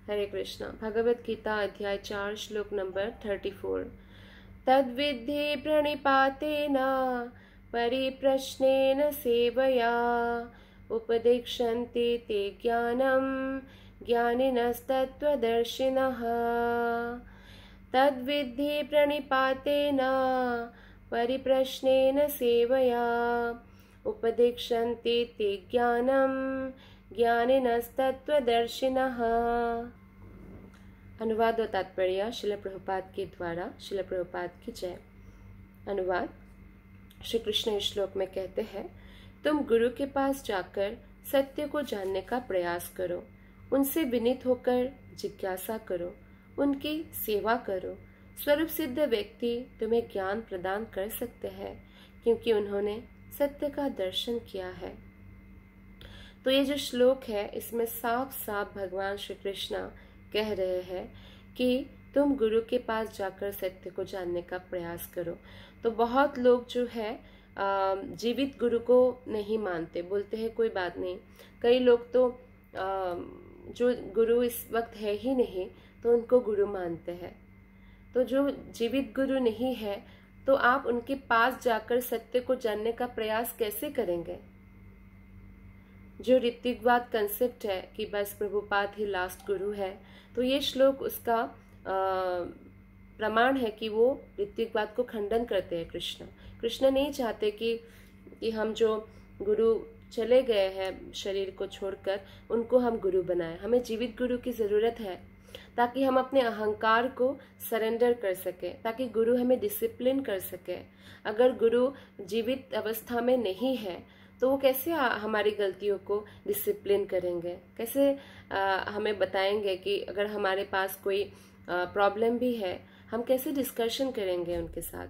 हरे कृष्णा। भगवत गीता अध्याय 4 श्लोक नंबर 34। तद्विद्धि प्रणिपातेन परिप्रश्नेन सेवया उपदेक्षन्ति ते ज्ञानं ज्ञानिनस्तत्त्वदर्शिनः। तद्विद्धि प्रणिपातेन परिप्रश्नेन सेवया उपदेक्षन्ति ते ज्ञानं ज्ञानिनस्तत्त्वदर्शिनः। अनुवाद और तात्पर्य श्रील प्रभुपाद के द्वारा। श्रील प्रभुपाद की जय। अनुवाद। श्री कृष्ण इस श्लोक में कहते हैं, तुम गुरु के पास जाकर सत्य को जानने का प्रयास करो, उनसे विनीत होकर जिज्ञासा करो, उनकी सेवा करो। स्वरूप सिद्ध व्यक्ति तुम्हें ज्ञान प्रदान कर सकते हैं क्योंकि उन्होंने सत्य का दर्शन किया है। तो ये जो श्लोक है इसमें साफ साफ भगवान श्री कृष्ण कह रहे हैं कि तुम गुरु के पास जाकर सत्य को जानने का प्रयास करो। तो बहुत लोग जो है जीवित गुरु को नहीं मानते, बोलते हैं कोई बात नहीं। कई लोग तो जो गुरु इस वक्त है ही नहीं तो उनको गुरु मानते हैं। तो जो जीवित गुरु नहीं है तो आप उनके पास जाकर सत्य को जानने का प्रयास कैसे करेंगे? जो ऋत्विकवाद कंसेप्ट है कि बस प्रभुपाद ही लास्ट गुरु है, तो ये श्लोक उसका प्रमाण है कि वो ऋत्विकवाद को खंडन करते हैं। कृष्ण नहीं चाहते कि हम जो गुरु चले गए हैं शरीर को छोड़कर उनको हम गुरु बनाएं। हमें जीवित गुरु की जरूरत है ताकि हम अपने अहंकार को सरेंडर कर सके, ताकि गुरु हमें डिसिप्लिन कर सके। अगर गुरु जीवित अवस्था में नहीं है तो वो कैसे हमारी गलतियों को डिसिप्लिन करेंगे, कैसे हमें बताएंगे कि अगर हमारे पास कोई प्रॉब्लम भी है हम कैसे डिस्कशन करेंगे उनके साथ।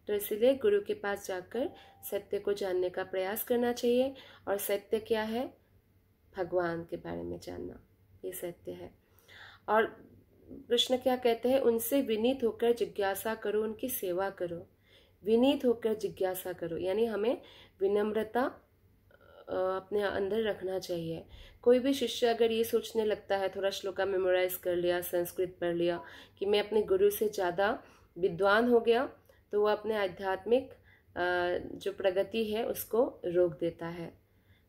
तो इसीलिए गुरु के पास जाकर सत्य को जानने का प्रयास करना चाहिए। और सत्य क्या है? भगवान के बारे में जानना, ये सत्य है। और कृष्ण क्या कहते हैं? उनसे विनीत होकर जिज्ञासा करो, उनकी सेवा करो। विनीत होकर जिज्ञासा करो यानी हमें विनम्रता अपने अंदर रखना चाहिए। कोई भी शिष्य अगर ये सोचने लगता है, थोड़ा श्लोका मेमोराइज कर लिया, संस्कृत पढ़ लिया, कि मैं अपने गुरु से ज़्यादा विद्वान हो गया, तो वो अपने आध्यात्मिक जो प्रगति है उसको रोक देता है।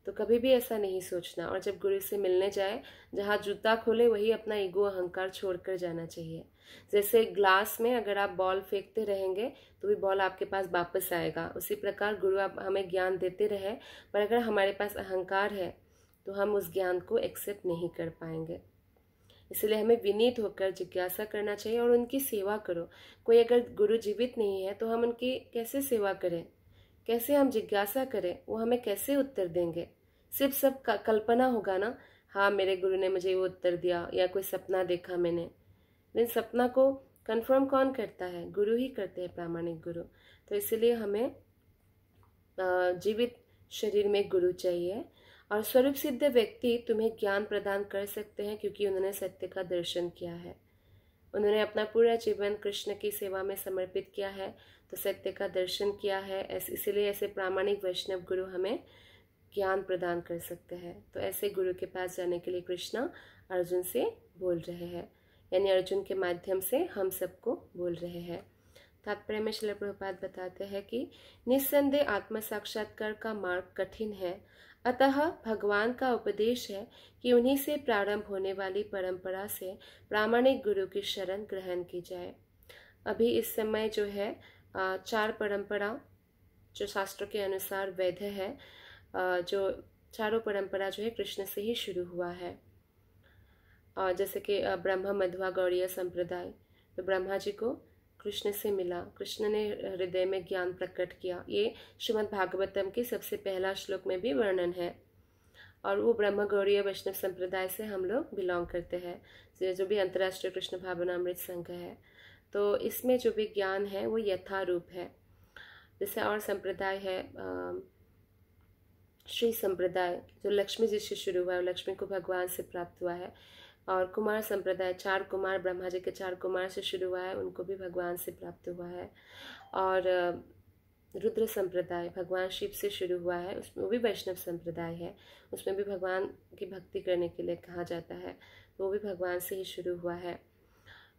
तो कभी भी ऐसा नहीं सोचना। और जब गुरु से मिलने जाए, जहाँ जूता खोले वही अपना ईगो अहंकार छोड़कर जाना चाहिए। जैसे ग्लास में अगर आप बॉल फेंकते रहेंगे तो भी बॉल आपके पास वापस आएगा, उसी प्रकार गुरु आप हमें ज्ञान देते रहे, पर अगर हमारे पास अहंकार है तो हम उस ज्ञान को एक्सेप्ट नहीं कर पाएंगे। इसलिए हमें विनीत होकर जिज्ञासा करना चाहिए और उनकी सेवा करो। कोई अगर गुरु जीवित नहीं है तो हम उनकी कैसे सेवा करें, कैसे हम जिज्ञासा करें, वो हमें कैसे उत्तर देंगे? सिर्फ सब कल्पना होगा ना, हाँ मेरे गुरु ने मुझे वो उत्तर दिया, या कोई सपना देखा मैंने। लेकिन सपना को कंफर्म कौन करता है? गुरु ही करते हैं, प्रामाणिक गुरु। तो इसलिए हमें जीवित शरीर में गुरु चाहिए। और स्वरूप सिद्ध व्यक्ति तुम्हें ज्ञान प्रदान कर सकते हैं क्योंकि उन्होंने सत्य का दर्शन किया है, उन्होंने अपना पूरा जीवन कृष्ण की सेवा में समर्पित किया है, तो सत्य का दर्शन किया है। इसलिए ऐसे प्रामाणिक वैष्णव गुरु हमें ज्ञान प्रदान कर सकते हैं। तो ऐसे गुरु के पास जाने के लिए कृष्ण अर्जुन से बोल रहे हैं, यानी अर्जुन के माध्यम से हम सबको बोल रहे हैं। तात्पर्य में श्रील प्रभुपाद बताते हैं कि निस्संदेह आत्म साक्षात्कार का मार्ग कठिन है, अतः भगवान का उपदेश है कि उन्हीं से प्रारंभ होने वाली परंपरा से प्रामाणिक गुरु की शरण ग्रहण की जाए। अभी इस समय जो है 4 परंपरा जो शास्त्रों के अनुसार वैध है, जो चारों परंपरा जो है कृष्ण से ही शुरू हुआ है। और जैसे कि ब्रह्म मध्वा गौड़ीय संप्रदाय, तो ब्रह्मा जी को कृष्ण से मिला, कृष्ण ने हृदय में ज्ञान प्रकट किया। ये श्रीमद् भागवतम के सबसे पहला श्लोक में भी वर्णन है। और वो ब्रह्म गौड़ीय वैष्णव संप्रदाय से हम लोग बिलोंग करते हैं, जो भी अंतर्राष्ट्रीय कृष्ण भावनामृत संघ है। तो इसमें जो भी ज्ञान है वो यथारूप है। जैसे और संप्रदाय है श्री संप्रदाय, जो लक्ष्मी जी से शुरू हुआ है, लक्ष्मी को भगवान से प्राप्त हुआ है। और कुमार संप्रदाय, 4 कुमार, ब्रह्मा जी के 4 कुमार से शुरू हुआ है, उनको भी भगवान से प्राप्त हुआ है। और रुद्र संप्रदाय भगवान शिव से शुरू हुआ है, उसमें वो भी वैष्णव संप्रदाय है, उसमें भी भगवान की भक्ति करने के लिए कहा जाता है। वो भी भगवान से ही शुरू हुआ है।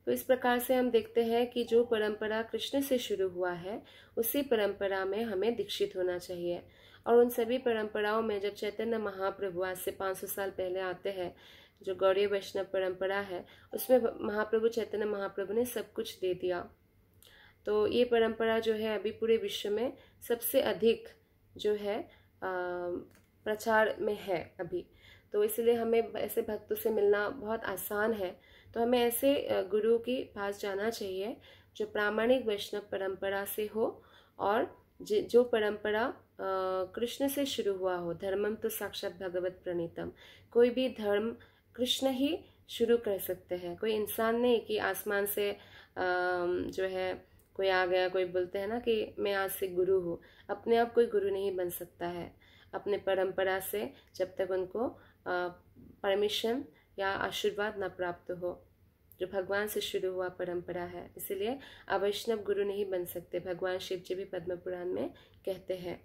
तो इस प्रकार से हम देखते हैं कि जो परंपरा कृष्ण से शुरू हुआ है उसी परंपरा में हमें दीक्षित होना चाहिए। और उन सभी परंपराओं में जब चैतन्य महाप्रभु आज से 500 साल पहले आते हैं, जो गौड़ीय वैष्णव परंपरा है, उसमें महाप्रभु चैतन्य महाप्रभु ने सब कुछ दे दिया। तो ये परंपरा जो है अभी पूरे विश्व में सबसे अधिक जो है प्रचार में है अभी। तो इसलिए हमें ऐसे भक्तों से मिलना बहुत आसान है। तो हमें ऐसे गुरु के पास जाना चाहिए जो प्रामाणिक वैष्णव परंपरा से हो और जो परंपरा कृष्ण से शुरू हुआ हो। धर्मम तो साक्षात भगवत प्रणीतम। कोई भी धर्म कृष्ण ही शुरू कर सकते हैं। कोई इंसान नहीं कि आसमान से जो है कोई आ गया, कोई बोलते हैं ना कि मैं आज से गुरु हूँ। अपने आप कोई गुरु नहीं बन सकता है अपने परंपरा से, जब तक उनको परमिशन या आशीर्वाद न प्राप्त हो, जो भगवान से शुरू हुआ परंपरा है। इसलिए अवैष्णव गुरु नहीं बन सकते, भगवान शिव जी भी पद्म पुराण में कहते हैं।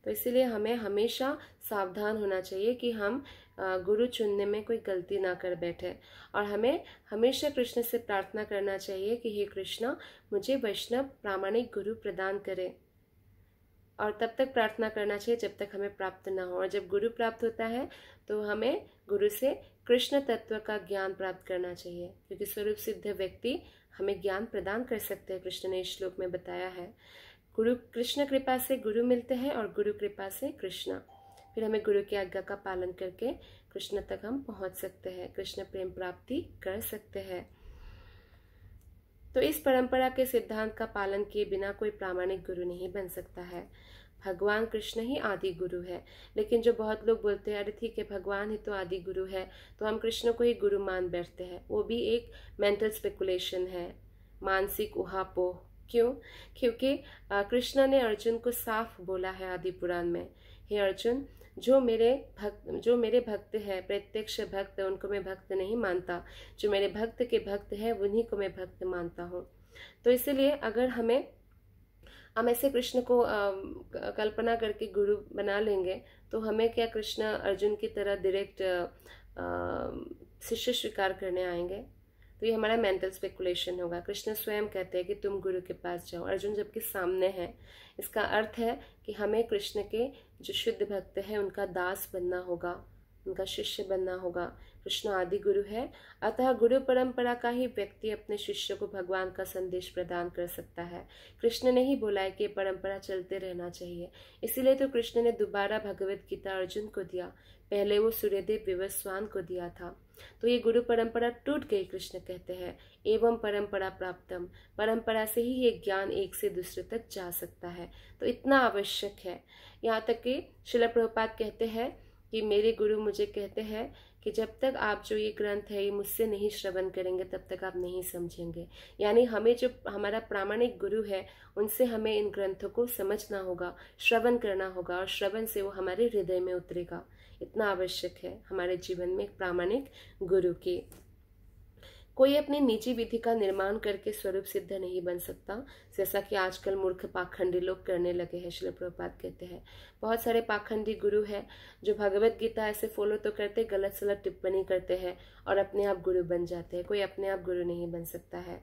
तो इसलिए हमें हमेशा सावधान होना चाहिए कि हम गुरु चुनने में कोई गलती ना कर बैठे। और हमें हमेशा कृष्ण से प्रार्थना करना चाहिए कि हे कृष्ण, मुझे वैष्णव प्रामाणिक गुरु प्रदान करे। और तब तक प्रार्थना करना चाहिए जब तक हमें प्राप्त ना हो। और जब गुरु प्राप्त होता है तो हमें गुरु से कृष्ण तत्व का ज्ञान प्राप्त करना चाहिए, क्योंकि स्वरूप सिद्ध व्यक्ति हमें ज्ञान प्रदान कर सकते हैं। कृष्ण ने इस श्लोक में बताया है, गुरु कृष्ण कृपा से गुरु मिलते हैं और गुरु कृपा से कृष्ण। फिर हमें गुरु की आज्ञा का पालन करके कृष्ण तक हम पहुंच सकते हैं, कृष्ण प्रेम प्राप्ति कर सकते हैं। तो इस परंपरा के सिद्धांत का पालन किए बिना कोई प्रामाणिक गुरु नहीं बन सकता है। भगवान कृष्ण ही आदि गुरु है। लेकिन जो बहुत लोग बोलते हैं, अरे ठीक है भगवान ही तो आदि गुरु है, तो हम कृष्ण को ही गुरु मान बैठते हैं, वो भी एक मेंटल स्पेकुलेशन है, मानसिक उहापोह। क्यों? क्योंकि कृष्ण ने अर्जुन को साफ बोला है आदि पुराण में, हे अर्जुन, जो मेरे भक्त है, प्रत्यक्ष भक्त, उनको मैं भक्त नहीं मानता, जो मेरे भक्त के भक्त है उन्हीं को मैं भक्त मानता हूँ। तो इसलिए अगर हम ऐसे कृष्ण को कल्पना करके गुरु बना लेंगे तो हमें क्या कृष्ण अर्जुन की तरह डायरेक्ट शिष्य स्वीकार करने आएंगे? तो ये हमारा मेंटल स्पेकुलेशन होगा। कृष्ण स्वयं कहते हैं कि तुम गुरु के पास जाओ, अर्जुन जबकि सामने है। इसका अर्थ है कि हमें कृष्ण के जो शुद्ध भक्त हैं उनका दास बनना होगा, उनका शिष्य बनना होगा। कृष्ण आदि गुरु है, अतः गुरु परंपरा का ही व्यक्ति अपने शिष्य को भगवान का संदेश प्रदान कर सकता है। कृष्ण ने ही बोला है कि परंपरा चलते रहना चाहिए। इसीलिए तो कृष्ण ने दोबारा भगवत गीता अर्जुन को दिया, पहले वो सूर्यदेव विवस्वान को दिया था। तो ये गुरु परंपरा टूट गई। कृष्ण कहते हैं एवं परंपरा प्राप्तम, परंपरा से ही ये ज्ञान एक से दूसरे तक जा सकता है। तो इतना आवश्यक है। यहाँ तक कि श्रील प्रभुपाद कहते हैं कि मेरे गुरु मुझे कहते हैं कि जब तक आप जो ये ग्रंथ है ये मुझसे नहीं श्रवण करेंगे तब तक आप नहीं समझेंगे। यानी हमें जो हमारा प्रामाणिक गुरु है उनसे हमें इन ग्रंथों को समझना होगा, श्रवण करना होगा, और श्रवण से वो हमारे हृदय में उतरेगा। इतना आवश्यक है हमारे जीवन में एक प्रामाणिक गुरु की। कोई अपनी निजी विधि का निर्माण करके स्वरूप सिद्ध नहीं बन सकता, जैसा कि आजकल मूर्ख पाखंडी लोग करने लगे हैं। श्रील प्रभुपाद कहते हैं बहुत सारे पाखंडी गुरु हैं जो भगवत गीता ऐसे फॉलो तो करते, गलत सलत टिप्पणी करते हैं और अपने आप गुरु बन जाते हैं। कोई अपने आप गुरु नहीं बन सकता है,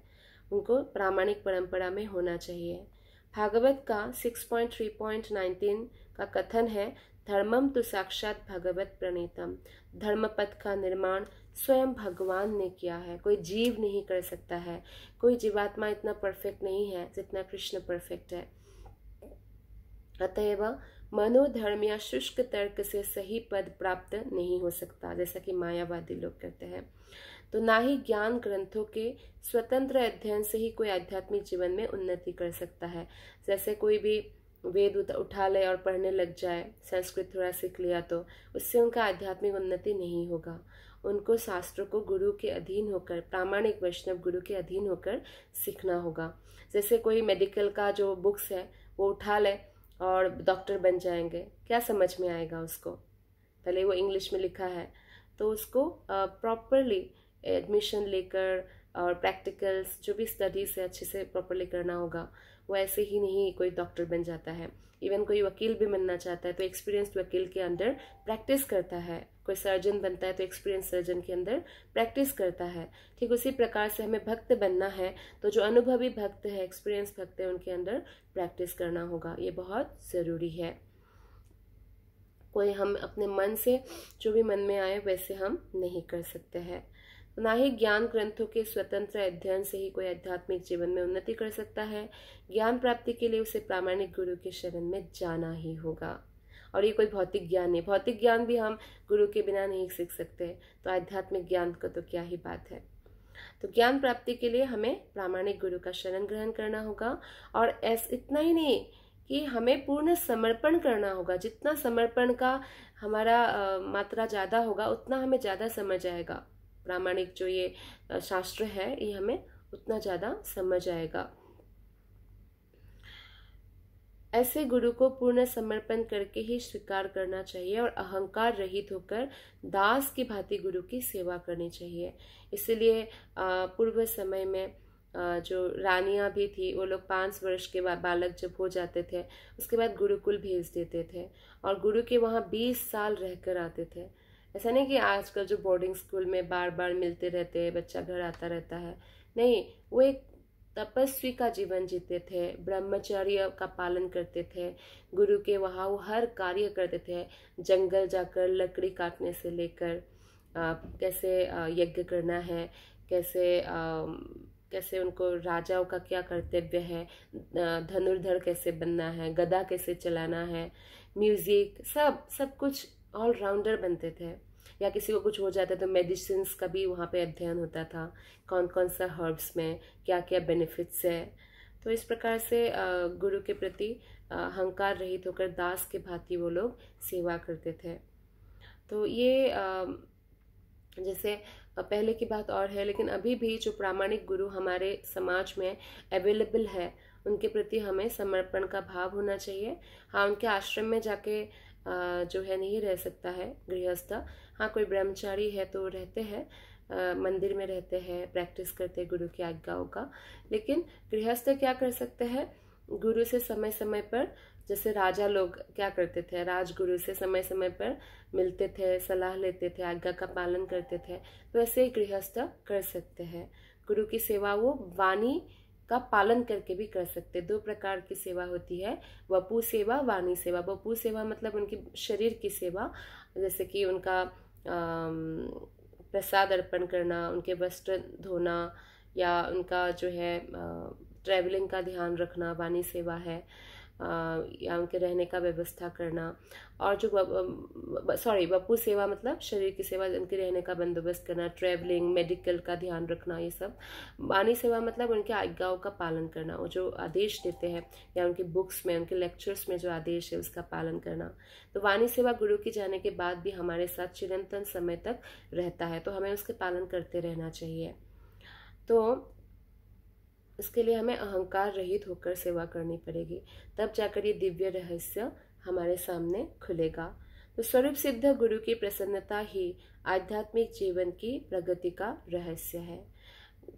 उनको प्रामाणिक परंपरा में होना चाहिए। भागवत का 6.3.19 का कथन है, धर्मम तो साक्षात भगवत प्रणीतम। धर्म पथ का निर्माण स्वयं भगवान ने किया है, कोई जीव नहीं कर सकता है। कोई जीवात्मा इतना परफेक्ट नहीं है जितना कृष्ण परफेक्ट है। अतएव मनोधर्म या शुष्क तर्क से सही पद प्राप्त नहीं हो सकता, जैसा कि मायावादी लोग कहते हैं। तो ना ही ज्ञान ग्रंथों के स्वतंत्र अध्ययन से ही कोई आध्यात्मिक जीवन में उन्नति कर सकता है। जैसे कोई भी वेद उठा ले और पढ़ने लग जाए, संस्कृत थोड़ा सीख लिया, तो उससे उनका आध्यात्मिक उन्नति नहीं होगा। उनको शास्त्रों को गुरु के अधीन होकर, प्रामाणिक वैष्णव गुरु के अधीन होकर सीखना होगा। जैसे कोई मेडिकल का जो बुक्स है वो उठा ले और डॉक्टर बन जाएंगे, क्या समझ में आएगा उसको? पहले वो इंग्लिश में लिखा है तो उसको प्रॉपरली एडमिशन लेकर और प्रैक्टिकल्स जो भी स्टडीज है अच्छे से प्रॉपरली करना होगा। वो ऐसे ही नहीं कोई डॉक्टर बन जाता है। इवन कोई वकील भी बनना चाहता है तो एक्सपीरियंस्ड वकील के अंदर प्रैक्टिस करता है। कोई सर्जन बनता है तो एक्सपीरियंस सर्जन के अंदर प्रैक्टिस करता है। ठीक उसी प्रकार से हमें भक्त बनना है तो जो अनुभवी भक्त है, एक्सपीरियंस भक्त है, उनके अंदर प्रैक्टिस करना होगा। ये बहुत ज़रूरी है। कोई हम अपने मन से जो भी मन में आए वैसे हम नहीं कर सकते हैं। ना ही ज्ञान ग्रंथों के स्वतंत्र अध्ययन से ही कोई आध्यात्मिक जीवन में उन्नति कर सकता है। ज्ञान प्राप्ति के लिए उसे प्रामाणिक गुरु के शरण में जाना ही होगा। और ये कोई भौतिक ज्ञान नहीं, भौतिक ज्ञान भी हम गुरु के बिना नहीं सीख सकते, तो आध्यात्मिक ज्ञान का तो क्या ही बात है। तो ज्ञान प्राप्ति के लिए हमें प्रामाणिक गुरु का शरण ग्रहण करना होगा। और इतना ही नहीं कि हमें पूर्ण समर्पण करना होगा। जितना समर्पण का हमारा मात्रा ज़्यादा होगा उतना हमें ज़्यादा समझ आएगा। प्रामाणिक जो ये शास्त्र है ये हमें उतना ज़्यादा समझ आएगा। ऐसे गुरु को पूर्ण समर्पण करके ही स्वीकार करना चाहिए और अहंकार रहित होकर दास की भांति गुरु की सेवा करनी चाहिए। इसलिए पूर्व समय में जो रानियां भी थी वो लोग 5 वर्ष के बाद बालक जब हो जाते थे उसके बाद गुरुकुल भेज देते थे और गुरु के वहाँ 20 साल रहकर आते थे। ऐसा नहीं कि आजकल जो बोर्डिंग स्कूल में बार बार मिलते रहते हैं, बच्चा घर आता रहता है, नहीं, वो एक तपस्वी का जीवन जीते थे, ब्रह्मचर्य का पालन करते थे। गुरु के वहाँ वो हर कार्य करते थे, जंगल जाकर लकड़ी काटने से लेकर कैसे यज्ञ करना है, कैसे उनको राजाओं का क्या कर्तव्य है, धनुर्धर कैसे बनना है, गदा कैसे चलाना है, म्यूजिक, सब कुछ ऑलराउंडर बनते थे। या किसी को कुछ हो जाता तो मेडिसिन्स का भी वहाँ पे अध्ययन होता था, कौन कौन सा हर्ब्स में क्या क्या बेनिफिट्स है। तो इस प्रकार से गुरु के प्रति अहंकार रहित होकर दास के भांति वो लोग सेवा करते थे। तो ये जैसे पहले की बात और है, लेकिन अभी भी जो प्रामाणिक गुरु हमारे समाज में अवेलेबल है उनके प्रति हमें समर्पण का भाव होना चाहिए। हाँ, उनके आश्रम में जाके जो है नहीं रह सकता है गृहस्थ। हाँ, कोई ब्रह्मचारी है तो रहते हैं, मंदिर में रहते हैं, प्रैक्टिस करते हैं गुरु की आज्ञाओं का। लेकिन गृहस्थ क्या कर सकते हैं, गुरु से समय समय पर, जैसे राजा लोग क्या करते थे, राजगुरु से समय समय पर मिलते थे, सलाह लेते थे, आज्ञा का पालन करते थे, तो ऐसे ही गृहस्थ कर सकते हैं। गुरु की सेवा वो वाणी का पालन करके भी कर सकते। 2 प्रकार की सेवा होती है, वपु सेवा, वाणी सेवा। वपु सेवा मतलब उनकी शरीर की सेवा, जैसे कि उनका प्रसाद अर्पण करना, उनके वस्त्र धोना, या उनका जो है ट्रैवलिंग का ध्यान रखना, वाणी सेवा है, या उनके रहने का व्यवस्था करना। और जो वपु सेवा मतलब शरीर की सेवा, उनके रहने का बंदोबस्त करना, ट्रैवलिंग, मेडिकल का ध्यान रखना, ये सब। वाणी सेवा मतलब उनके आज्ञाओं का पालन करना, वो जो आदेश देते हैं या उनकी बुक्स में, उनके लेक्चर्स में जो आदेश है उसका पालन करना। तो वाणी सेवा गुरु की जाने के बाद भी हमारे साथ चिरंतन समय तक रहता है, तो हमें उसके पालन करते रहना चाहिए। तो इसके लिए हमें अहंकार रहित होकर सेवा करनी पड़ेगी, तब जाकर ये दिव्य रहस्य हमारे सामने खुलेगा। तो स्वरूप सिद्ध गुरु की प्रसन्नता ही आध्यात्मिक जीवन की प्रगति का रहस्य है।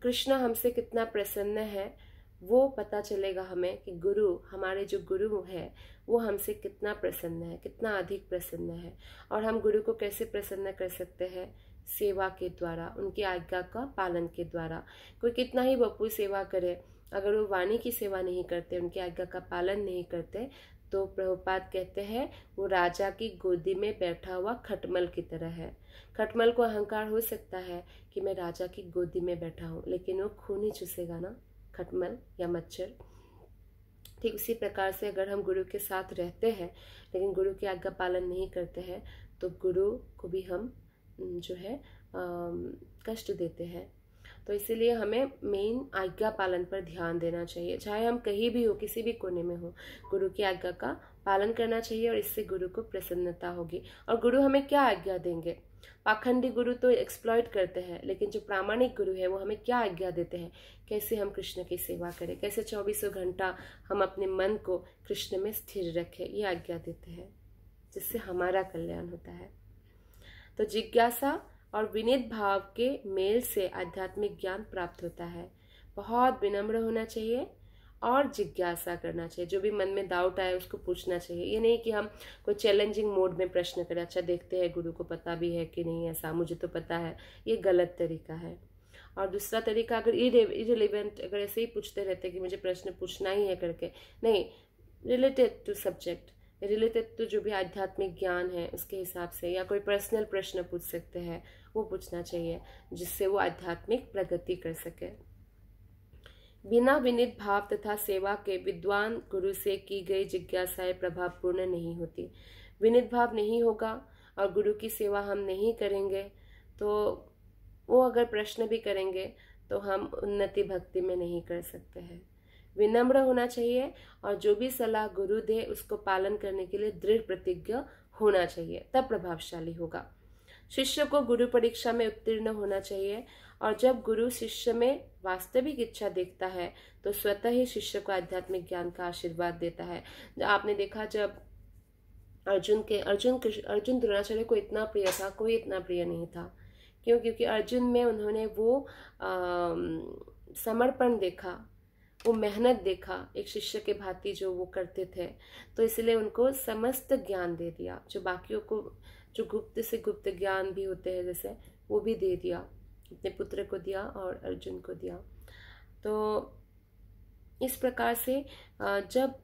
कृष्ण हमसे कितना प्रसन्न है वो पता चलेगा हमें कि गुरु, हमारे जो गुरु है वो हमसे कितना प्रसन्न है, कितना अधिक प्रसन्न है। और हम गुरु को कैसे प्रसन्न कर सकते हैं, सेवा के द्वारा, उनकी आज्ञा का पालन के द्वारा। कोई कितना ही वपु सेवा करे, अगर वो वाणी की सेवा नहीं करते, उनकी आज्ञा का पालन नहीं करते, तो प्रभुपाद कहते हैं वो राजा की गोदी में बैठा हुआ खटमल की तरह है। खटमल को अहंकार हो सकता है कि मैं राजा की गोदी में बैठा हूँ, लेकिन वो खून ही चूसेगा ना, खटमल या मच्छर। ठीक उसी प्रकार से अगर हम गुरु के साथ रहते हैं लेकिन गुरु की आज्ञा पालन नहीं करते हैं तो गुरु को भी हम जो है कष्ट देते हैं। तो इसीलिए हमें मेन आज्ञा पालन पर ध्यान देना चाहिए, चाहे हम कहीं भी हो, किसी भी कोने में हो, गुरु की आज्ञा का पालन करना चाहिए और इससे गुरु को प्रसन्नता होगी। और गुरु हमें क्या आज्ञा देंगे, पाखंडी गुरु तो एक्सप्लॉइट करते हैं, लेकिन जो प्रामाणिक गुरु है वो हमें क्या आज्ञा देते हैं, कैसे हम कृष्ण की सेवा करें, कैसे 24 घंटा हम अपने मन को कृष्ण में स्थिर रखें, ये आज्ञा देते हैं, जिससे हमारा कल्याण होता है। तो जिज्ञासा और विनीत भाव के मेल से आध्यात्मिक ज्ञान प्राप्त होता है। बहुत विनम्र होना चाहिए और जिज्ञासा करना चाहिए। जो भी मन में डाउट आए उसको पूछना चाहिए। ये नहीं कि हम कोई चैलेंजिंग मोड में प्रश्न करें, अच्छा देखते हैं गुरु को पता भी है कि नहीं, ऐसा मुझे तो पता है, ये गलत तरीका है। और दूसरा तरीका, अगर इरेलीवेंट अगर ऐसे ही पूछते रहते कि मुझे प्रश्न पूछना ही है करके, नहीं, related to subject, related to जो भी आध्यात्मिक ज्ञान है उसके हिसाब से, या कोई पर्सनल प्रश्न पूछ सकते हैं वो पूछना चाहिए, जिससे वो आध्यात्मिक प्रगति कर सके। बिना विनीत भाव तथा सेवा के विद्वान गुरु से की गई जिज्ञासाएं प्रभावपूर्ण नहीं होती। विनीत भाव नहीं होगा और गुरु की सेवा हम नहीं करेंगे तो वो अगर प्रश्न भी करेंगे तो हम उन्नति भक्ति में नहीं कर सकते हैं। विनम्र होना चाहिए और जो भी सलाह गुरु दे उसको पालन करने के लिए दृढ़ प्रतिज्ञ होना चाहिए, तब प्रभावशाली होगा। शिष्य को गुरु परीक्षा में उत्तीर्ण होना चाहिए और जब गुरु शिष्य में वास्तविक इच्छा देखता है तो स्वतः ही शिष्य को आध्यात्मिक ज्ञान का आशीर्वाद देता है। आपने देखा जब अर्जुन द्रोणाचार्य को इतना प्रिय था, कोई इतना प्रिय नहीं था। क्यों? क्योंकि अर्जुन में उन्होंने वो समर्पण देखा, वो मेहनत देखा, एक शिष्य के भांति जो वो करते थे, तो इसलिए उनको समस्त ज्ञान दे दिया। जो बाकियों को जो गुप्त से गुप्त ज्ञान भी होते हैं जैसे, वो भी दे दिया, अपने पुत्र को दिया और अर्जुन को दिया। तो इस प्रकार से जब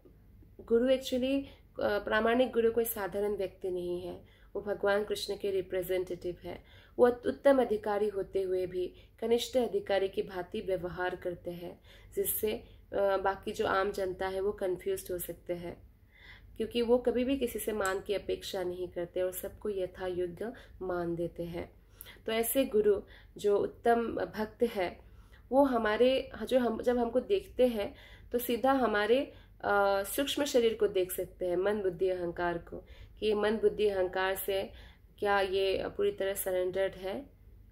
गुरु एक्चुअली प्रामाणिक गुरु कोई साधारण व्यक्ति नहीं है, वो भगवान कृष्ण के रिप्रेजेंटेटिव है। वो उत्तम अधिकारी होते हुए भी कनिष्ठ अधिकारी की भांति व्यवहार करते हैं, जिससे बाकी जो आम जनता है वो कंफ्यूज हो सकते हैं, क्योंकि वो कभी भी किसी से मान की अपेक्षा नहीं करते और सबको यथा योग्य मान देते हैं। तो ऐसे गुरु जो उत्तम भक्त है वो हमारे जब हमको देखते हैं तो सीधा हमारे सूक्ष्म शरीर को देख सकते हैं, मन बुद्धि अहंकार को, कि ये मन बुद्धि अहंकार से क्या ये पूरी तरह सरेंडर्ड है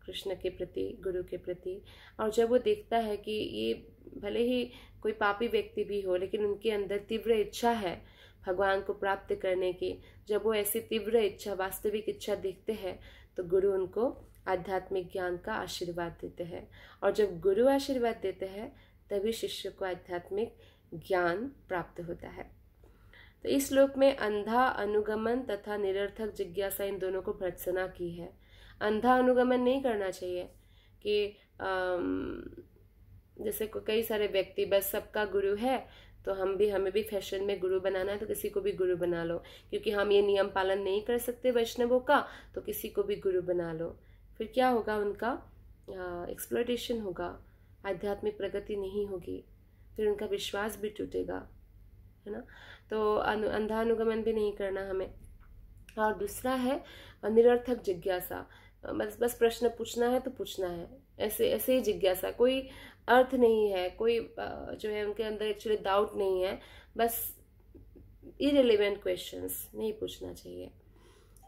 कृष्ण के प्रति, गुरु के प्रति। और जब वो देखता है कि ये भले ही कोई पापी व्यक्ति भी हो लेकिन उनके अंदर तीव्र इच्छा है भगवान को प्राप्त करने की, जब वो ऐसी तीव्र इच्छा, वास्तविक इच्छा देखते हैं तो गुरु उनको आध्यात्मिक ज्ञान का आशीर्वाद देते हैं। और जब गुरु आशीर्वाद देते हैं तभी शिष्य को आध्यात्मिक ज्ञान प्राप्त होता है। तो इस श्लोक में अंधा अनुगमन तथा निरर्थक जिज्ञासा, इन दोनों को भर्त्सना की है। अंधा अनुगमन नहीं करना चाहिए कि जैसे कई सारे व्यक्ति बस सबका गुरु है तो हमें भी फैशन में गुरु बनाना है तो किसी को भी गुरु बना लो, क्योंकि हम ये नियम पालन नहीं कर सकते वैष्णवों का तो किसी को भी गुरु बना लो। फिर क्या होगा? उनका एक्सप्लॉयटेशन होगा, आध्यात्मिक प्रगति नहीं होगी, फिर उनका विश्वास भी टूटेगा, है ना। तो अंधा अनुगमन भी नहीं करना हमें। और दूसरा है निरर्थक जिज्ञासा, बस प्रश्न पूछना है तो पूछना है, ऐसे ही जिज्ञासा, कोई अर्थ नहीं है, कोई जो है उनके अंदर एक्चुअली डाउट नहीं है, बस इरेलीवेंट क्वेश्चंस नहीं पूछना चाहिए।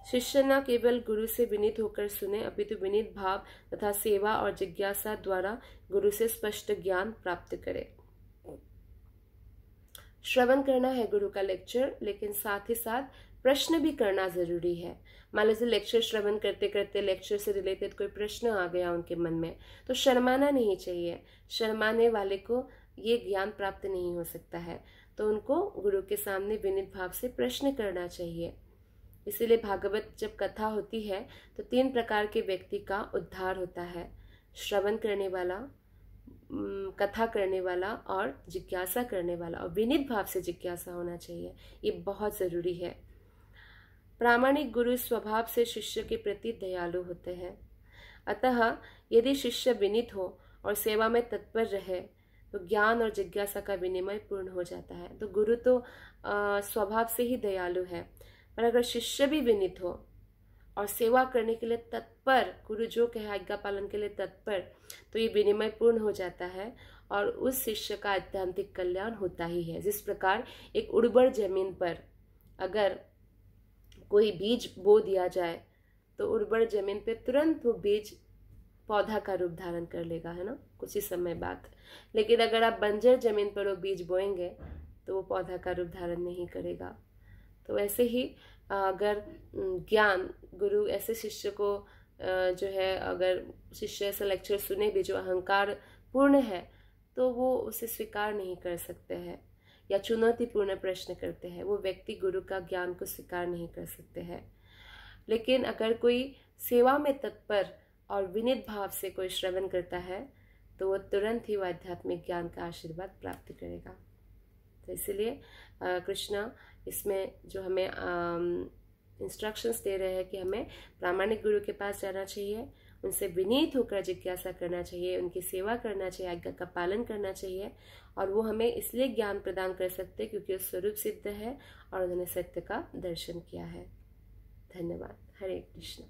शिष्य न केवल गुरु से विनीत होकर सुने अपितु विनीत भाव तथा सेवा और जिज्ञासा द्वारा गुरु से स्पष्ट ज्ञान प्राप्त करे। श्रवण करना है गुरु का लेक्चर, लेकिन साथ ही साथ प्रश्न भी करना जरूरी है। मान लीजिए लेक्चर श्रवण करते करते लेक्चर से रिलेटेड कोई प्रश्न आ गया उनके मन में, तो शर्माना नहीं चाहिए। शर्माने वाले को ये ज्ञान प्राप्त नहीं हो सकता है, तो उनको गुरु के सामने विनीत भाव से प्रश्न करना चाहिए। इसीलिए भागवत जब कथा होती है तो 3 प्रकार के व्यक्ति का उद्धार होता है, श्रवण करने वाला, कथा करने वाला और जिज्ञासा करने वाला। और विनीत भाव से जिज्ञासा होना चाहिए, ये बहुत जरूरी है। प्रामाणिक गुरु स्वभाव से शिष्य के प्रति दयालु होते हैं, अतः यदि शिष्य विनीत हो और सेवा में तत्पर रहे तो ज्ञान और जिज्ञासा का विनिमय पूर्ण हो जाता है। तो गुरु तो स्वभाव से ही दयालु है, पर अगर शिष्य भी विनीत हो और सेवा करने के लिए तत्पर, गुरु जो कहे आज्ञा पालन के लिए तत्पर, तो ये विनिमय पूर्ण हो जाता है और उस शिष्य का आध्यात्मिक कल्याण होता ही है। जिस प्रकार एक उर्वर जमीन पर अगर कोई बीज बो दिया जाए तो उर्वर जमीन पे तुरंत वो बीज पौधा का रूप धारण कर लेगा, है ना, कुछ ही समय बाद। लेकिन अगर आप बंजर जमीन पर वो बीज बोएंगे तो वो पौधा का रूप धारण नहीं करेगा। तो ऐसे ही अगर ज्ञान गुरु ऐसे शिष्य को जो है, अगर शिष्य ऐसा लेक्चर सुने भी जो अहंकार पूर्ण है, तो वो उसे स्वीकार नहीं कर सकते हैं या चुनौतीपूर्ण प्रश्न करते हैं, वो व्यक्ति गुरु का ज्ञान को स्वीकार नहीं कर सकते हैं। लेकिन अगर कोई सेवा में तत्पर और विनीत भाव से कोई श्रवण करता है तो वो तुरंत ही वो आध्यात्मिक ज्ञान का आशीर्वाद प्राप्त करेगा। तो इसलिए कृष्ण इसमें जो हमें इंस्ट्रक्शंस दे रहे हैं कि हमें प्रामाणिक गुरु के पास जाना चाहिए, उनसे विनीत होकर जिज्ञासा करना चाहिए, उनकी सेवा करना चाहिए, आज्ञा का पालन करना चाहिए। और वो हमें इसलिए ज्ञान प्रदान कर सकते हैं क्योंकि वो स्वरूप सिद्ध है और उन्होंने सत्य का दर्शन किया है। धन्यवाद। हरे कृष्ण।